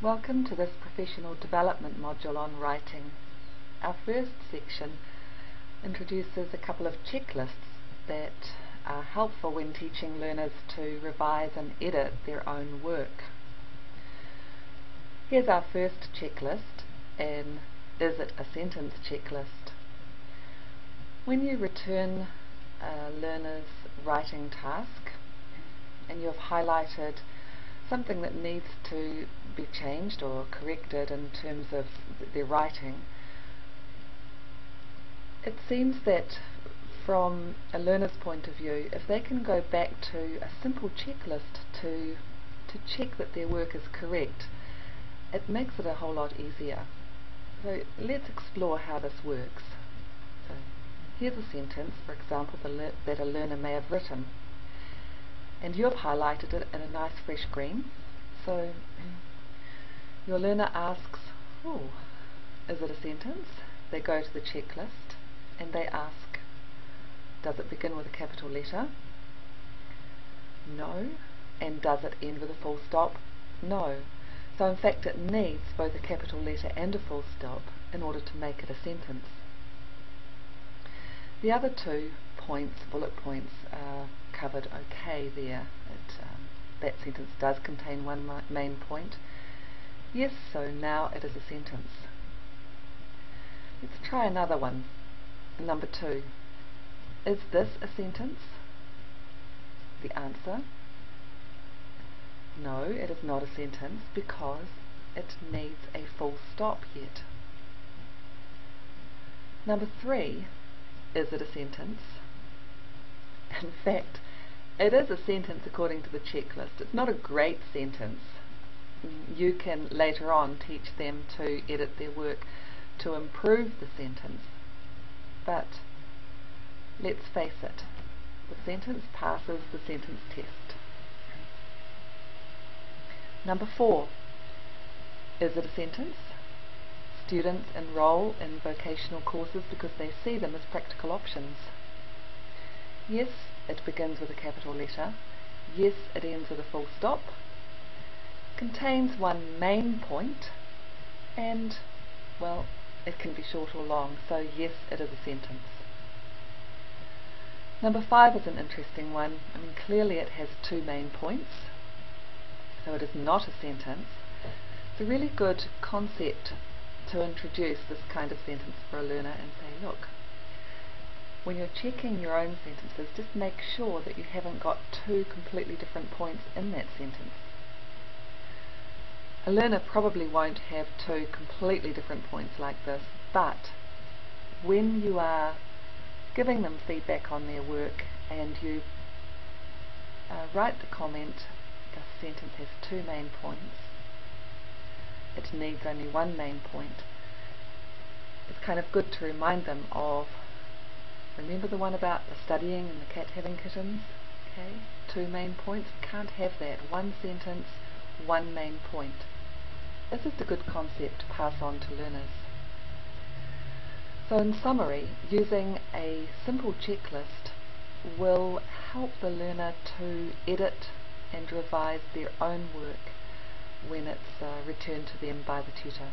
Welcome to this professional development module on writing. Our first section introduces a couple of checklists that are helpful when teaching learners to revise and edit their own work. Here's our first checklist, an Is It a Sentence checklist. When you return a learner's writing task and you've highlighted something that needs to be changed or corrected in terms of their writing, it seems that from a learner's point of view, if they can go back to a simple checklist to check that their work is correct, it makes it a whole lot easier. So let's explore how this works. So here's a sentence, for example, that a learner may have written, and you've highlighted it in a nice fresh green. So your learner asks, oh, is it a sentence? They go to the checklist and they ask, does it begin with a capital letter? No. And does it end with a full stop? No. So in fact it needs both a capital letter and a full stop in order to make it a sentence. The other 2 points, bullet points, are covered okay there. That sentence does contain one main point. Yes, so now it is a sentence. Let's try another one. Number 2. Is this a sentence? The answer: no, it is not a sentence because it needs a full stop yet. Number 3. Is it a sentence? In fact, it is a sentence according to the checklist. It's not a great sentence. You can later on teach them to edit their work to improve the sentence. But let's face it, the sentence passes the sentence test. Number 4. Is it a sentence? Students enroll in vocational courses because they see them as practical options. Yes, it begins with a capital letter. Yes, it ends with a full stop. Contains one main point, and, well, it can be short or long, so yes, it is a sentence. Number 5 is an interesting one. Clearly it has 2 main points, so it is not a sentence. It's a really good concept to introduce this kind of sentence for a learner and say, look, when you're checking your own sentences, just make sure that you haven't got 2 completely different points in that sentence. A learner probably won't have 2 completely different points like this, but when you are giving them feedback on their work and you write the comment, the sentence has 2 main points, it needs only 1 main point, it's kind of good to remind them of, remember the one about the studying and the cat having kittens? Okay, 2 main points. We can't have that. 1 sentence, 1 main point. This is a good concept to pass on to learners. So in summary, using a simple checklist will help the learner to edit and revise their own work when it's returned to them by the tutor.